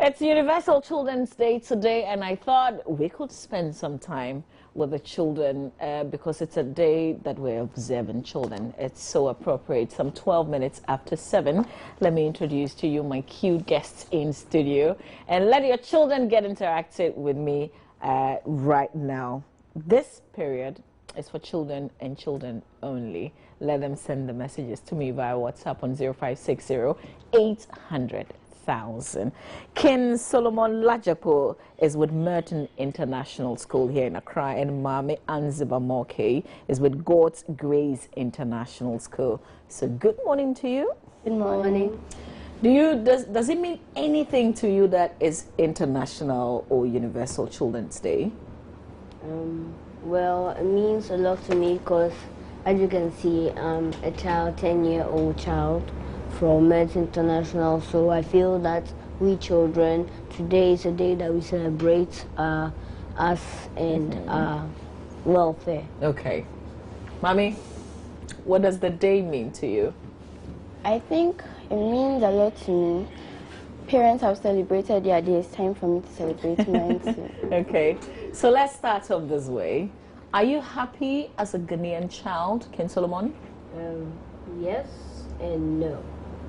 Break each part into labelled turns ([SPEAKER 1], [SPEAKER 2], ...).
[SPEAKER 1] It's Universal Children's Day today, and I thought we could spend some time with the children because it's a day that we're observing children. It's so appropriate. Some 12 minutes after 7, let me introduce to you my cute guests in studio, and let your children get interactive with me right now. This period is for children and children only. Let them send the messages to me via WhatsApp on 0560 800,000. Ken Solomon Lajapo is with Merton International School here in Accra, and Mame Anziba Moke is with God's Grace International School. So good morning to you.
[SPEAKER 2] Good morning.
[SPEAKER 1] Does it mean anything to you that is International or Universal Children's Day?
[SPEAKER 2] Well, it means a lot to me because, as you can see, I'm a child, 10-year-old child from Merton International. So I feel that we children, today is a day that we celebrate us and our welfare.
[SPEAKER 1] Okay. Mommy, what does the day mean to you?
[SPEAKER 3] I think it means a lot to me. Parents have celebrated their day. It's time for me to celebrate mine too.
[SPEAKER 1] Okay, so let's start off this way. Are you happy as a Ghanaian child, Ken Solomon?
[SPEAKER 2] Yes and no.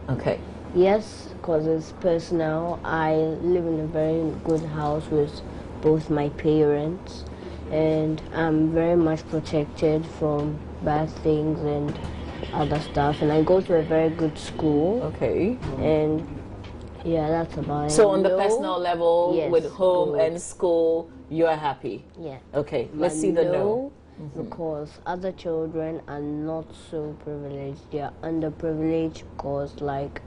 [SPEAKER 1] Okay.
[SPEAKER 2] Yes, because it's personal. I live in a very good house with both my parents, and I'm very much protected from bad things and other stuff. And I go to a very good school.
[SPEAKER 1] Okay.
[SPEAKER 2] And yeah, that's about it.
[SPEAKER 1] So on the
[SPEAKER 2] No,
[SPEAKER 1] personal level,
[SPEAKER 2] yes,
[SPEAKER 1] with home
[SPEAKER 2] good.
[SPEAKER 1] and school, you are happy?
[SPEAKER 2] Yeah.
[SPEAKER 1] Okay, let's
[SPEAKER 2] But
[SPEAKER 1] see the no.
[SPEAKER 2] Because other children are not so privileged. They are underprivileged because, like,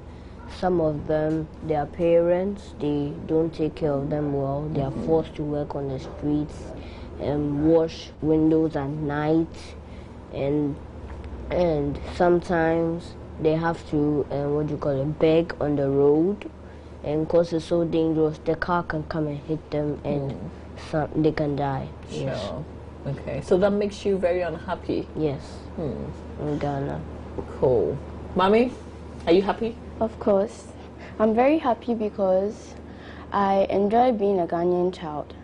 [SPEAKER 2] some of them, their parents, they don't take care of them well. They are forced to work on the streets and wash windows at night, and sometimes they have to beg on the road, and because it's so dangerous, the car can come and hit them, and they can die.
[SPEAKER 1] Sure.
[SPEAKER 2] Yes.
[SPEAKER 1] Okay, so that makes you very unhappy?
[SPEAKER 2] Yes. In Ghana.
[SPEAKER 1] Cool. Mommy, are you happy?
[SPEAKER 3] Of course. I'm very happy because I enjoy being a Ghanaian child.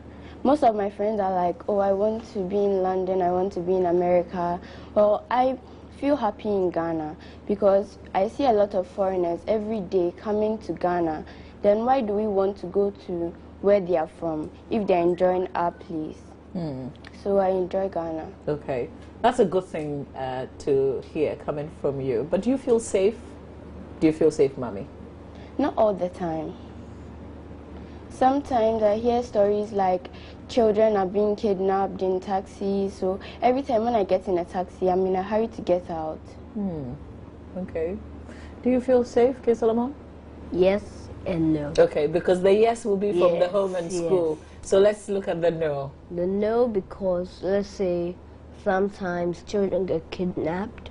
[SPEAKER 3] Most of my friends are like, oh, I want to be in London, I want to be in America. Well, I feel happy in Ghana because I see a lot of foreigners every day coming to Ghana. Then why do we want to go to where they are from if they're enjoying our place? So I enjoy Ghana.
[SPEAKER 1] Okay, that's a good thing to hear coming from you. But do you feel safe? Do you feel safe, Mommy?
[SPEAKER 3] Not all the time. Sometimes I hear stories like children are being kidnapped in taxis. So every time when I get in a taxi, I'm in a hurry to get out.
[SPEAKER 1] Okay. Do you feel safe, Ken Solomon?
[SPEAKER 2] Yes and no.
[SPEAKER 1] Okay, because the yes will be from the
[SPEAKER 2] Yes,
[SPEAKER 1] home and school. So let's look at the no.
[SPEAKER 2] The no, because let's say sometimes children get kidnapped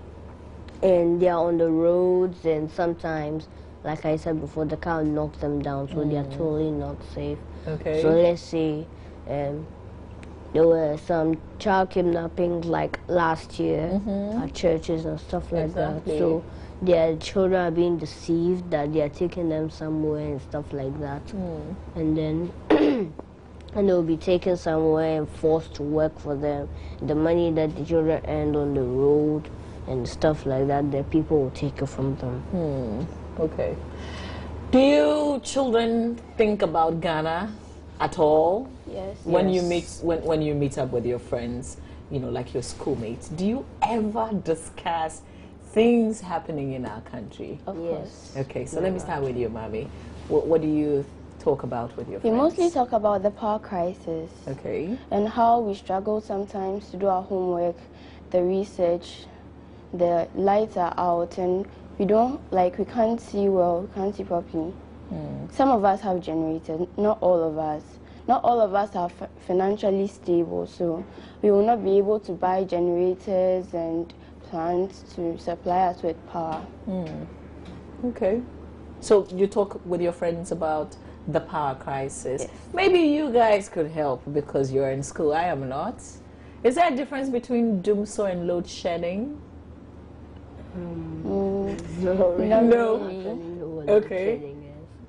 [SPEAKER 2] and they are on the roads, and sometimes, like I said before, the car knocks them down, so they are totally not safe.
[SPEAKER 1] Okay.
[SPEAKER 2] So let's say there were some child kidnappings like last year at churches and stuff like
[SPEAKER 1] Exactly.
[SPEAKER 2] that. So their children are being deceived that they are taking them somewhere and stuff like that. And then and they'll be taken somewhere and forced to work for them. The money that the children earn on the road and stuff like that, the people will take it from them.
[SPEAKER 1] Okay. Do you children think about Ghana at all?
[SPEAKER 3] Yes.
[SPEAKER 1] When you
[SPEAKER 2] Yes.
[SPEAKER 1] meet when you meet up with your friends, you know, like your schoolmates, do you ever discuss things happening in our country?
[SPEAKER 3] Of
[SPEAKER 2] Yes.
[SPEAKER 3] course.
[SPEAKER 1] Okay, so let me start with you, Mommy. What do you talk about with your
[SPEAKER 3] We
[SPEAKER 1] friends?
[SPEAKER 3] mostly talk about the power crisis
[SPEAKER 1] Okay.
[SPEAKER 3] and how we struggle sometimes to do our homework, the research, the lights are out and we can't see well, we can't see properly. Some of us have generators, not all of us. Not all of us are financially stable, so we will not be able to buy generators and plants to supply us with power.
[SPEAKER 1] Okay. So you talk with your friends about the power crisis.
[SPEAKER 3] Yes.
[SPEAKER 1] Maybe you guys could help because you're in school. I am not. Is there a difference between doomsday and load shedding?
[SPEAKER 2] No.
[SPEAKER 1] No. Okay.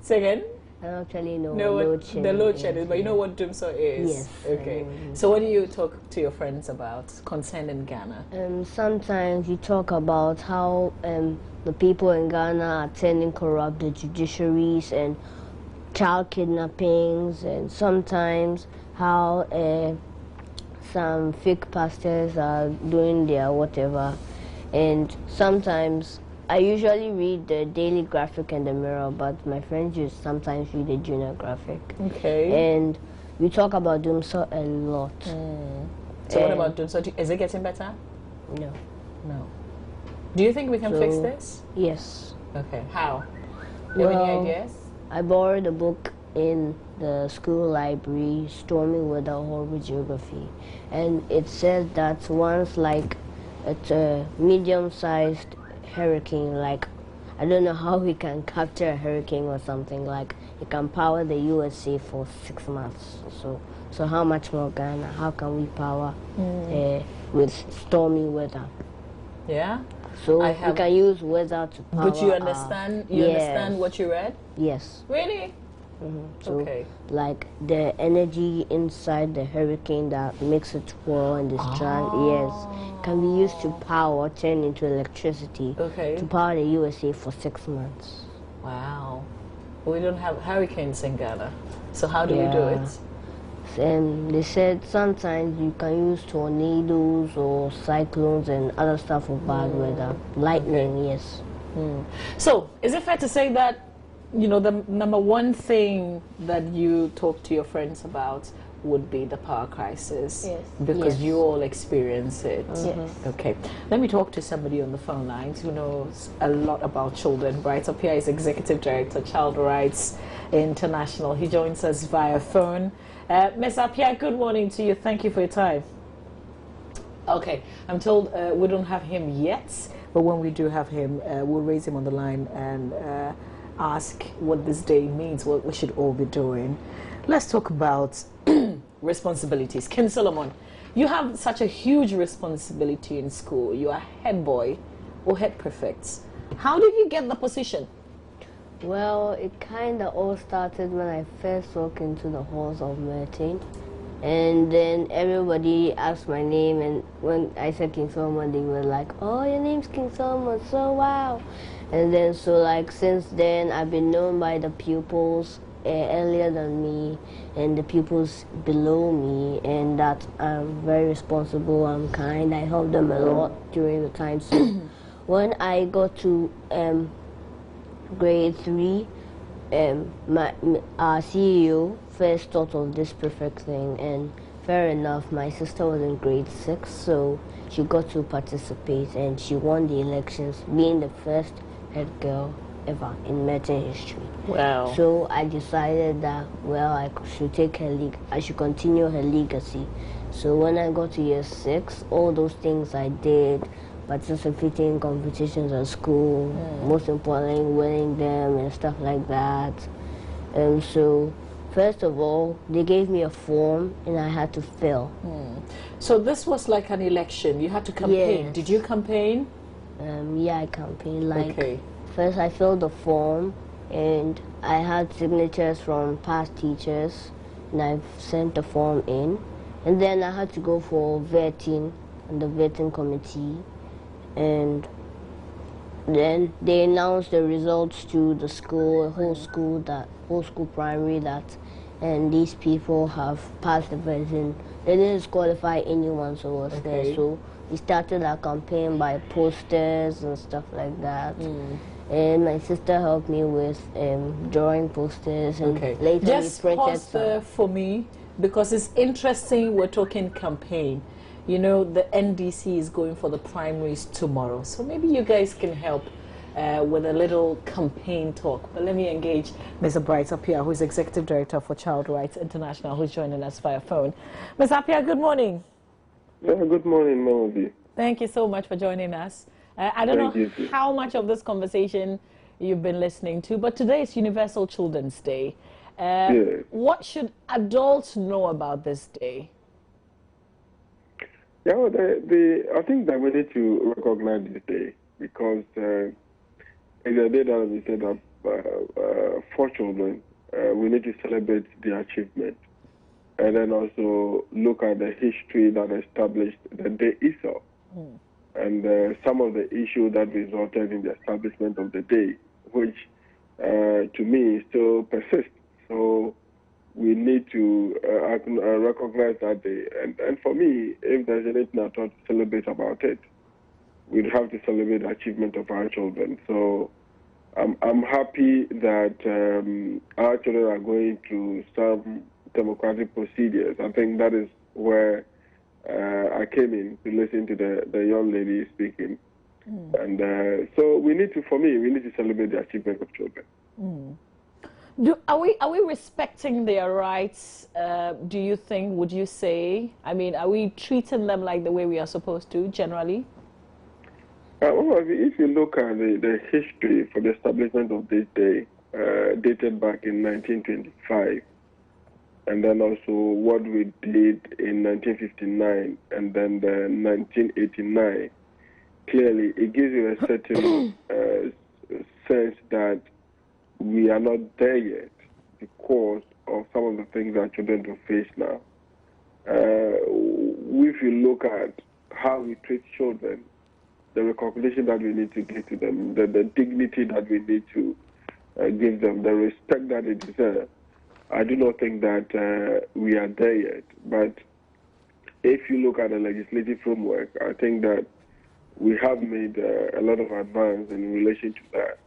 [SPEAKER 1] Say again?
[SPEAKER 2] I don't actually know
[SPEAKER 1] Know
[SPEAKER 2] what
[SPEAKER 1] what
[SPEAKER 2] load
[SPEAKER 1] the
[SPEAKER 2] shedding
[SPEAKER 1] load
[SPEAKER 2] is.
[SPEAKER 1] shedding, but you know what Dumso is?
[SPEAKER 2] Yes.
[SPEAKER 1] Okay. So what do you talk to your friends about concerning Ghana?
[SPEAKER 2] Sometimes you talk about how the people in Ghana are tending corrupt the judiciaries and child kidnappings, and sometimes how some fake pastors are doing their whatever. And sometimes I usually read the Daily Graphic and the Mirror, but my friends just sometimes read the Junior Graphic.
[SPEAKER 1] Okay.
[SPEAKER 2] And we talk about Dumso a lot.
[SPEAKER 1] So what about Dumso? Is it getting better?
[SPEAKER 2] No.
[SPEAKER 1] No. Do you think we can fix this?
[SPEAKER 2] Yes.
[SPEAKER 1] Okay. How? Do you have any ideas?
[SPEAKER 2] I borrowed a book in the school library, Stormy Weather Horrible Geography, and it says that once like it's a medium-sized hurricane, like I don't know how we can capture a hurricane or something, like it can power the USA for 6 months. So how much more Ghana? How can we power with stormy weather?
[SPEAKER 1] Yeah.
[SPEAKER 2] So we can use weather to power.
[SPEAKER 1] But you understand? You understand what you read?
[SPEAKER 2] Yes.
[SPEAKER 1] Really?
[SPEAKER 2] So,
[SPEAKER 1] okay.
[SPEAKER 2] like the energy inside the hurricane that makes it whirl and discharge, yes, can be used to power, turn into electricity to power the USA for 6 months.
[SPEAKER 1] Wow. We don't have hurricanes in Ghana. So how do you do it?
[SPEAKER 2] And they said sometimes you can use tornadoes or cyclones and other stuff for bad weather. Lightning, yes.
[SPEAKER 1] So, is it fair to say that, you know, the number one thing that you talk to your friends about would be the power crisis?
[SPEAKER 3] Yes.
[SPEAKER 1] Because you all experience it.
[SPEAKER 3] Yes.
[SPEAKER 1] Okay. Let me talk to somebody on the phone lines who knows a lot about children. Right up here is Executive Director, Child Rights International. He joins us via phone. Ms. Apia, good morning to you. Thank you for your time. Okay, I'm told we don't have him yet, but when we do have him, we'll raise him on the line and ask what this day means, what we should all be doing. Let's talk about responsibilities. Ken Solomon, you have such a huge responsibility in school. You are head boy or head prefect. How did you get the position?
[SPEAKER 2] Well, it kind of all started when I first walked into the halls of Merton. And then everybody asked my name, and when I said King Solomon, they were like, oh, your name's King Solomon, so wow. And then, so like, since then, I've been known by the pupils earlier than me, and the pupils below me, and that I'm very responsible, I'm kind, I help them a lot during the time. So when I got to grade 3, our CEO first thought of this perfect thing, and fair enough, my sister was in grade 6, so she got to participate and she won the elections, being the first head girl ever in Merton history.
[SPEAKER 1] Wow.
[SPEAKER 2] So I decided that, well, I should take I should continue her legacy. So when I got to year 6, all those things I did, participating in competitions at school, most importantly winning them and stuff like that. And so first of all, they gave me a form and I had to fill.
[SPEAKER 1] So this was like an election. You had to campaign.
[SPEAKER 2] Yes.
[SPEAKER 1] Did you campaign?
[SPEAKER 2] Yeah, I campaigned. Like, first I filled the form and I had signatures from past teachers and I sent the form in. And then I had to go for vetting and the vetting committee. And then they announced the results to the school, whole school primary, that and these people have passed the vetting. They didn't disqualify anyone, so it was there. So we started our campaign by posters and stuff like that. And my sister helped me with drawing posters, and later
[SPEAKER 1] just
[SPEAKER 2] we printed
[SPEAKER 1] pause there for me, because it's interesting we're talking campaign. You know, the NDC is going for the primaries tomorrow, so maybe you guys can help with a little campaign talk. But let me engage Ms. Bright Apia, who is Executive Director for Child Rights International, who's joining us via phone. Ms. Apia, good morning.
[SPEAKER 4] Yeah, good morning, Melody.
[SPEAKER 1] Thank you so much for joining us. I don't know how much of this conversation you've been listening to, but today is Universal Children's Day. What should adults know about this day?
[SPEAKER 4] Yeah, well, I think that we need to recognize this day because it's a day that we set up for children, we need to celebrate the achievement, and then also look at the history that established the day itself, and some of the issues that resulted in the establishment of the day, which to me still persists. So we need to recognize that day. And for me, if there's anything at all to celebrate about it, we'd have to celebrate the achievement of our children. So I'm happy that our children are going through some democratic procedures. I think that is where I came in to listen to the young lady speaking. And so we need to celebrate the achievement of children.
[SPEAKER 1] Are we respecting their rights? Do you think? Would you say? I mean, are we treating them like the way we are supposed to generally?
[SPEAKER 4] Well, if you look at the history for the establishment of this day, dated back in 1925, and then also what we did in 1959, and then the 1989, clearly it gives you a certain sense that we are not there yet because of some of the things that children do face now. If you look at how we treat children, the recognition that we need to give to them, the dignity that we need to give them, the respect that they deserve, I do not think that we are there yet. But if you look at the legislative framework, I think that we have made a lot of advance in relation to that.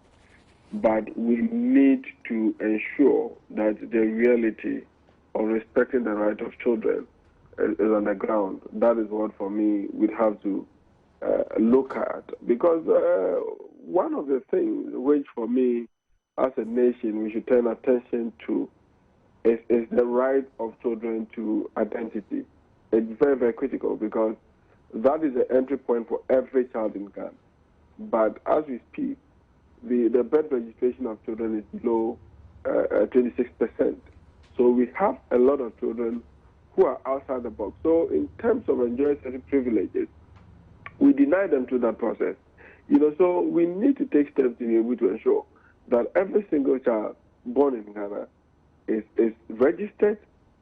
[SPEAKER 4] But we need to ensure that the reality of respecting the right of children is on the ground. That is what, for me, we'd have to look at. Because one of the things which, for me, as a nation, we should turn attention to is the right of children to identity. It's very, very critical because that is the entry point for every child in Ghana. But as we speak, the birth registration of children is below 26%. So we have a lot of children who are outside the box. So in terms of enjoying certain privileges, we deny them through that process. So we need to take steps to be able to ensure that every single child born in Ghana is registered,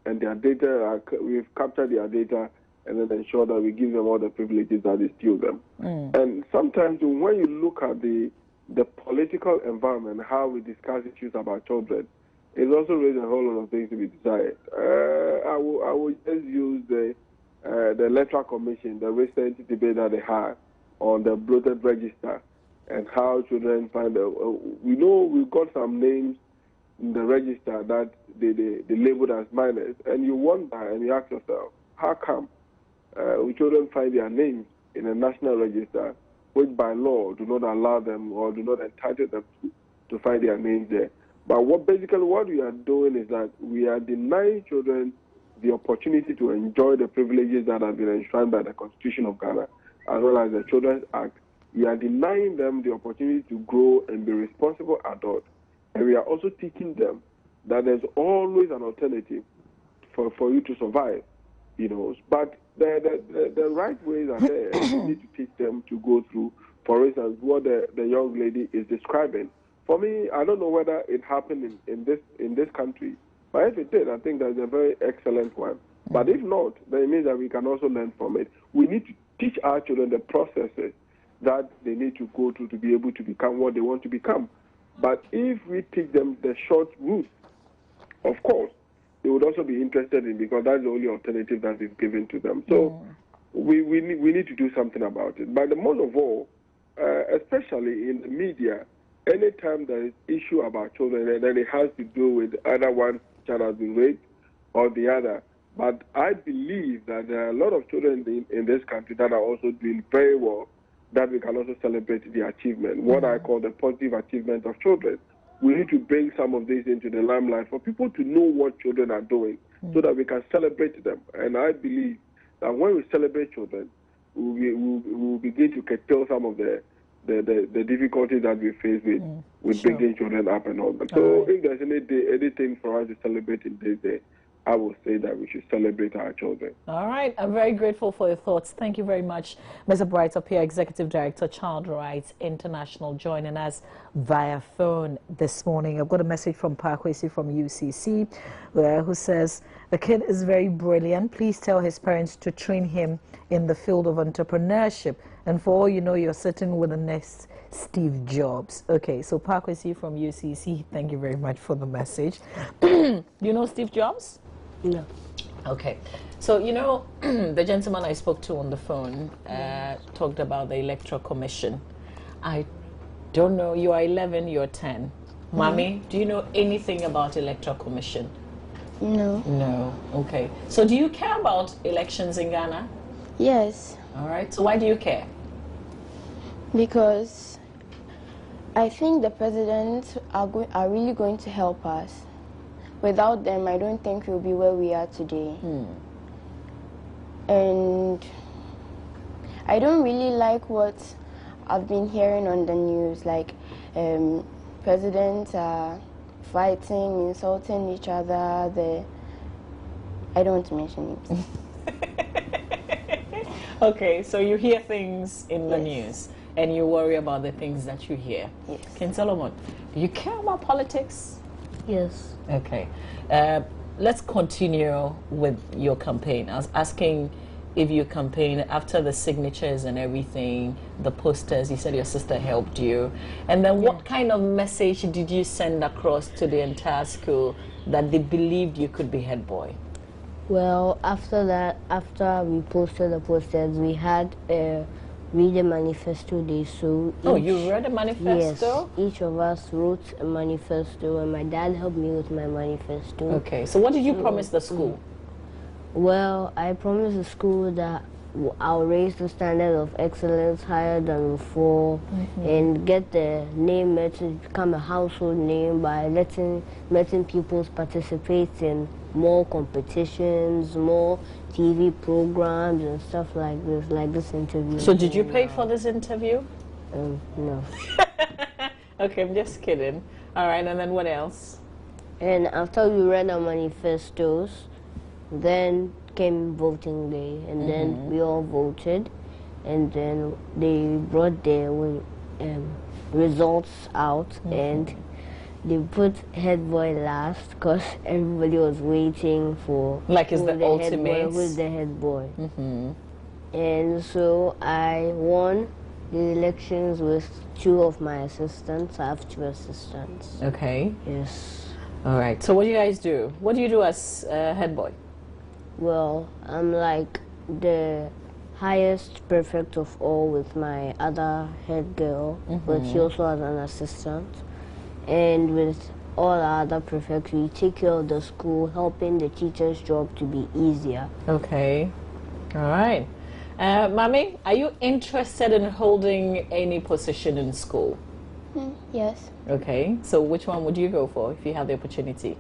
[SPEAKER 4] and their data, we've captured their data, and then ensure that we give them all the privileges that is due them. And sometimes when you look at the political environment, how we discuss issues about children, it also raises a whole lot of things to be desired. I will just use the Electoral Commission, the recent debate that they had on the bloated register, and how children find we know we've got some names in the register that they labeled as minors, and you wonder and you ask yourself, how come children find their names in a national register which by law do not allow them or do not entitle them to find their names there? But what we are doing is that we are denying children the opportunity to enjoy the privileges that have been enshrined by the Constitution of Ghana, as well as the Children's Act. We are denying them the opportunity to grow and be responsible adults. And we are also teaching them that there's always an alternative for you to survive, But the right ways are there. We need to teach them to go through, for instance, what the young lady is describing. For me, I don't know whether it happened in this country, but if it did, I think that's a very excellent one. But if not, then it means that we can also learn from it. We need to teach our children the processes that they need to go through to be able to become what they want to become. But if we teach them the short route, of course, they would also be interested in, because that's the only alternative that is given to them. So we need to do something about it. But the most of all, especially in the media, anytime there is issue about children, and then it has to do with either one child has been raped or the other. But I believe that there are a lot of children in this country that are also doing very well, that we can also celebrate the achievement, what I call the positive achievement of children. We need to bring some of this into the limelight for people to know what children are doing so that we can celebrate them. And I believe that when we celebrate children, we'll begin to curtail some of the difficulties that we face with bringing children up and all that. So if there's anything for us to celebrate in this day, I would say that we should celebrate our children.
[SPEAKER 1] All right. I'm very grateful for your thoughts. Thank you very much, Mr. Bright Appear, Executive Director, Child Rights International, joining us via phone this morning. I've got a message from Parkwesi from UCC who says, the kid is very brilliant. Please tell his parents to train him in the field of entrepreneurship. And for all you know, you're sitting with the next Steve Jobs. Okay, so Parkwesi from UCC, thank you very much for the message. Do you know Steve Jobs?
[SPEAKER 2] No.
[SPEAKER 1] Okay, so you know, the gentleman I spoke to on the phone talked about the Electoral Commission. I don't know, you are 11, you're 10. Mommy, do you know anything about Electoral Commission?
[SPEAKER 3] No.
[SPEAKER 1] No, okay. So do you care about elections in Ghana?
[SPEAKER 3] Yes,
[SPEAKER 1] All right, so why do you care?
[SPEAKER 3] because I think the presidents are really going to help us. Without them, I don't think we'll be where we are today. And I don't really like what I've been hearing on the news, like presidents are fighting, insulting each other. I don't want to mention names.
[SPEAKER 1] Okay, so you hear things in the
[SPEAKER 3] Yes.
[SPEAKER 1] news and you worry about the things that you hear.
[SPEAKER 3] Yes.
[SPEAKER 1] King Solomon, do you care about politics?
[SPEAKER 2] Yes.
[SPEAKER 1] Okay. Let's continue with your campaign. I was asking if you campaign after the signatures and everything, the posters, you said your sister helped you. And then what kind of message did you send across to the entire school that they believed you could be head boy?
[SPEAKER 2] Well, after that, after we posted the posters, we had a read a manifesto day. So
[SPEAKER 1] Oh, you read a manifesto?
[SPEAKER 2] Yes, each of us wrote a manifesto, and my dad helped me with my manifesto.
[SPEAKER 1] Okay, so what did you promise the school?
[SPEAKER 2] Well, I promised the school that I'll raise the standard of excellence higher than before, and get the name to become a household name by letting pupils participate in more competitions, more TV programs and stuff like this interview.
[SPEAKER 1] So did you pay for this interview?
[SPEAKER 2] No.
[SPEAKER 1] Okay, I'm just kidding. All right, and then what else?
[SPEAKER 2] And after we read our manifestos, then came voting day, and then we all voted, and then they brought their results out, and they put head boy last because everybody was waiting for
[SPEAKER 1] Like it's the ultimate.
[SPEAKER 2] who's the head boy. And so I won the elections with 2 of my assistants. I have 2 assistants.
[SPEAKER 1] Okay.
[SPEAKER 2] Yes.
[SPEAKER 1] All right. So what do you guys do? What do you do as head boy?
[SPEAKER 2] Well, I'm like the highest prefect of all with my other head girl, but she also has an assistant. And with all our other prefects, we take care of the school, helping the teacher's job to be easier.
[SPEAKER 1] Okay. All right. Mommy, are you interested in holding any position in school?
[SPEAKER 3] Yes.
[SPEAKER 1] Okay. So which one would you go for if you have the opportunity?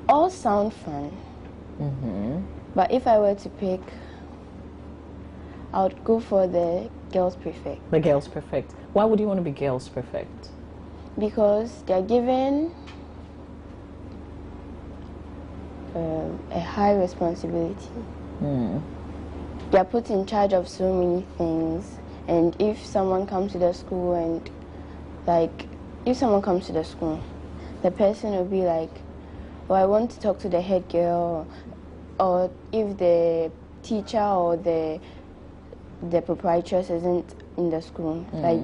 [SPEAKER 3] All sound fun. But if I were to pick, I would go for the girls prefect,
[SPEAKER 1] The girls perfect. Why would you want to be girls perfect?
[SPEAKER 3] because they are given a high responsibility. They are put in charge of so many things, and if someone comes to the school and the person will be like, oh, I want to talk to the head girl, or if the teacher or the proprietress isn't in the school, like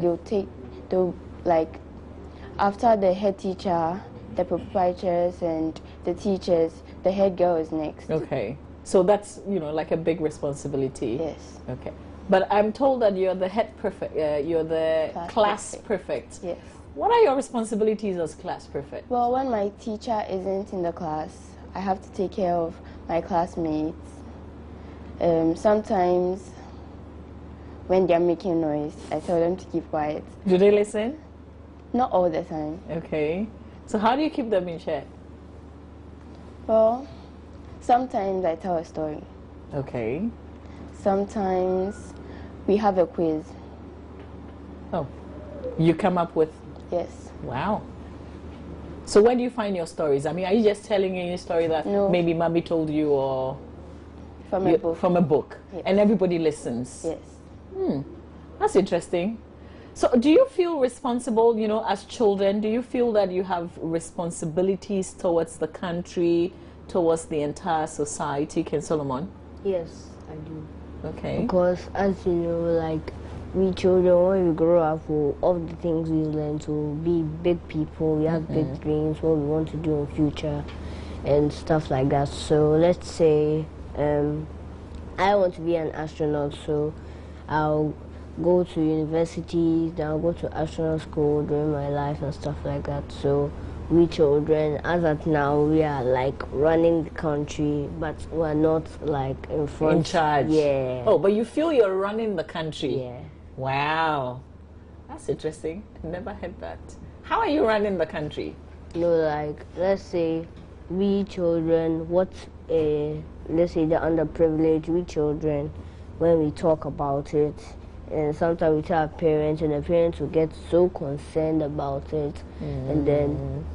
[SPEAKER 3] they'll like after the head teacher, the proprietress and the teachers, the head girl is next.
[SPEAKER 1] Okay. So that's, like a big responsibility.
[SPEAKER 3] Yes.
[SPEAKER 1] Okay. But I'm told that you're the head prefect, you're the class prefect.
[SPEAKER 3] Yes.
[SPEAKER 1] What are your responsibilities as class prefect?
[SPEAKER 3] Well, when my teacher isn't in the class, I have to take care of my classmates. Sometimes when they're making noise, I tell them to keep quiet.
[SPEAKER 1] Do they listen?
[SPEAKER 3] Not all the time.
[SPEAKER 1] Okay. So how do you keep them in check?
[SPEAKER 3] Well, sometimes I tell a story.
[SPEAKER 1] Okay.
[SPEAKER 3] Sometimes we have a quiz.
[SPEAKER 1] Oh. You come up with,
[SPEAKER 3] Yes.
[SPEAKER 1] wow. So where do you find your stories? I mean, are you just telling any story that
[SPEAKER 3] No.
[SPEAKER 1] maybe mommy told you, or
[SPEAKER 3] From a book.
[SPEAKER 1] from a book,
[SPEAKER 3] Yes.
[SPEAKER 1] and everybody listens?
[SPEAKER 3] Yes.
[SPEAKER 1] That's interesting. So do you feel responsible, you know, as children? Do you feel that you have responsibilities towards the country, towards the entire society, Ken Solomon?
[SPEAKER 2] Yes, I do.
[SPEAKER 1] Okay.
[SPEAKER 2] Because as you know, like we children, when we grow up, all the things we learn to be big people. We have big dreams, what we want to do in future, and stuff like that. So let's say I want to be an astronaut, so I'll go to university, then I'll go to astronaut school during my life and stuff like that. So we children, as at now, we are like running the country, but we're not like in front.
[SPEAKER 1] In charge.
[SPEAKER 2] Yeah.
[SPEAKER 1] Oh, but you feel you're running the country.
[SPEAKER 2] Yeah.
[SPEAKER 1] Wow. That's interesting. Never heard that. How are you running the country?
[SPEAKER 2] No, like let's say we children, let's say the underprivileged, we children, when we talk about it, and sometimes we tell our parents, and the parents will get so concerned about it, and then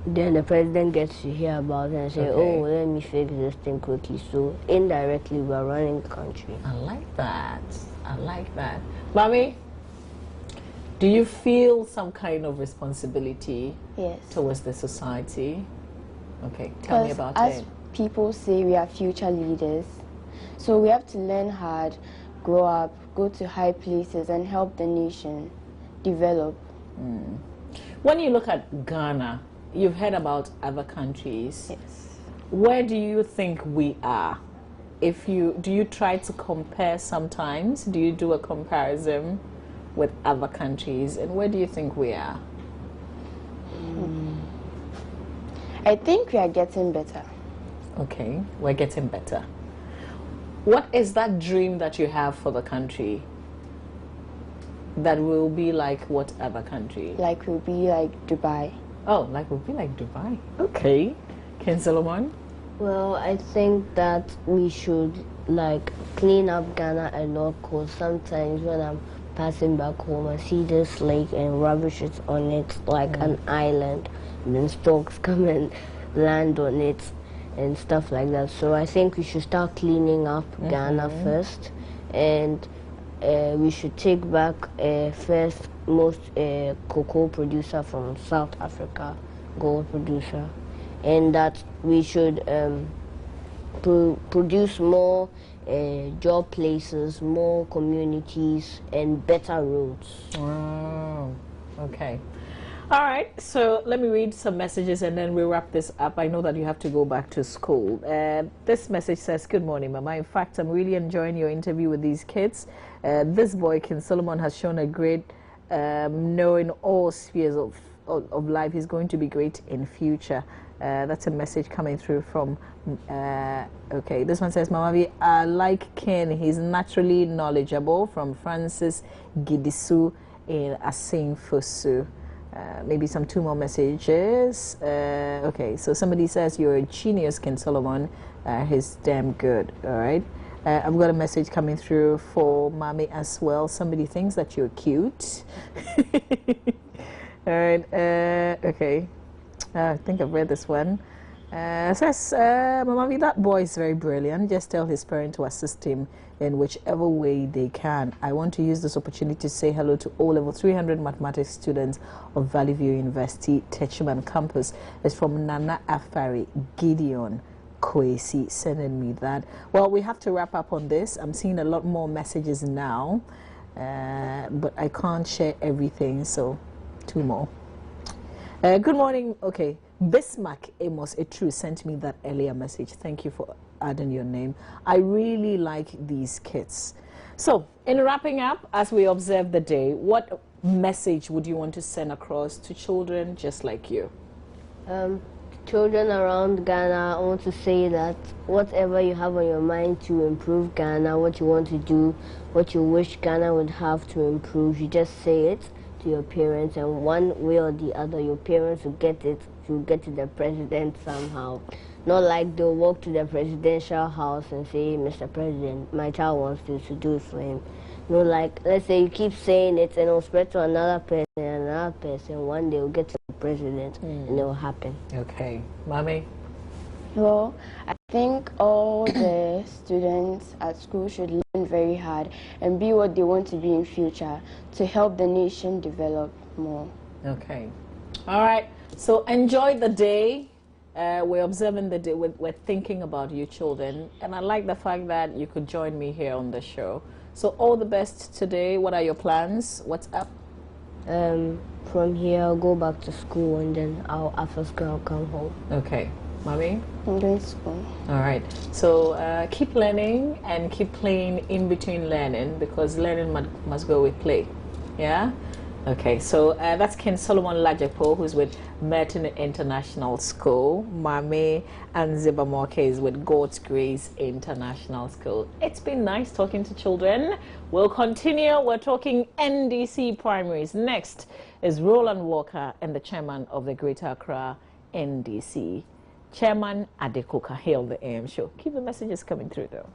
[SPEAKER 2] the president gets to hear about it and say,
[SPEAKER 1] Okay.
[SPEAKER 2] oh, let me fix this thing quickly. So indirectly, we're running the country.
[SPEAKER 1] I like that. I like that. Mommy, do you feel some kind of responsibility
[SPEAKER 3] Yes.
[SPEAKER 1] towards the society? Okay, tell me
[SPEAKER 3] Because
[SPEAKER 1] about
[SPEAKER 3] as
[SPEAKER 1] it.
[SPEAKER 3] people say, we are future leaders. So we have to learn hard, grow up, go to high places, and help the nation develop.
[SPEAKER 1] When you look at Ghana, you've heard about other countries.
[SPEAKER 3] Yes.
[SPEAKER 1] Where do you think we are? Do you try to compare sometimes? Do you do a comparison with other countries? And where do you think we are?
[SPEAKER 3] I think we are getting better.
[SPEAKER 1] Okay, we're getting better. What is that dream that you have for the country that will be like what other country?
[SPEAKER 3] Like we'll be like Dubai.
[SPEAKER 1] Oh, like we'll be like Dubai. Okay. Ken Solomon?
[SPEAKER 2] Well, I think that we should like clean up Ghana a lot, because sometimes when I'm passing back home, I see this lake and rubbish is on it like an island, and then storks come and land on it and stuff like that. So I think we should start cleaning up Ghana first, and we should take back first most cocoa producer from South Africa, gold producer, and that we should produce more job places, more communities, and better roads.
[SPEAKER 1] Oh, okay. All right, so let me read some messages and then we wrap this up. I know that you have to go back to school. This message says, good morning, Mama. In fact, I'm really enjoying your interview with these kids. This boy, King Solomon, has shown a great knowing all spheres of life. He's going to be great in future. That's a message coming through from, okay, this one says, Mama, I like Ken. He's naturally knowledgeable, from Francis Gidisu in Asin Fosu. Maybe some two more messages. Okay, so somebody says, you're a genius, Ken Solomon. He's damn good. All right. I've got a message coming through for Mommy as well. Somebody thinks that you're cute. All right. Okay. I think I've read this one. Says, Mama, that boy is very brilliant. Just tell his parent to assist him in whichever way they can. I want to use this opportunity to say hello to all level 300 mathematics students of Valley View University, Techiman campus. It's from Nana Afari Gideon Kwesi sending me that. Well, we have to wrap up on this. I'm seeing a lot more messages now, but I can't share everything, so two more. Good morning. Okay, Bismarck Amos Etru sent me that earlier message. Thank you for adding your name. I really like these kids. So, in wrapping up, as we observe the day, what message would you want to send across to children just like you?
[SPEAKER 2] Children around Ghana, I want to say that whatever you have on your mind to improve Ghana, what you want to do, what you wish Ghana would have to improve, you just say it to your parents, and one way or the other, your parents will get it, you'll get to the president somehow. Not like they'll walk to the presidential house and say, Mr. President, my child wants this to do it for him. No, like, let's say you keep saying it and it'll spread to another person and another person. One day you'll get to the president, and it will happen.
[SPEAKER 1] Okay. Mommy?
[SPEAKER 3] Well, I think all the students at school should learn very hard and be what they want to be in future to help the nation develop more.
[SPEAKER 1] Okay. All right. So enjoy the day. We're observing the day. We're thinking about you children. And I like the fact that you could join me here on the show. So all the best today. What are your plans? What's up?
[SPEAKER 2] From here, I'll go back to school, and then after school, I'll come home.
[SPEAKER 1] Okay. Mommy?
[SPEAKER 3] I'm going to school.
[SPEAKER 1] All right. So keep learning and keep playing in between learning, because learning must go with play. Yeah? Okay. So that's Ken Solomon Lajepo, who's with Merton International School. Mami and Zibamoke is with God's Grace International School. It's been nice talking to children. We'll continue. We're talking NDC primaries. Next is Roland Walker and the chairman of the Greater Accra NDC. Chairman Adekoka, hail the AM show. Keep the messages coming through though.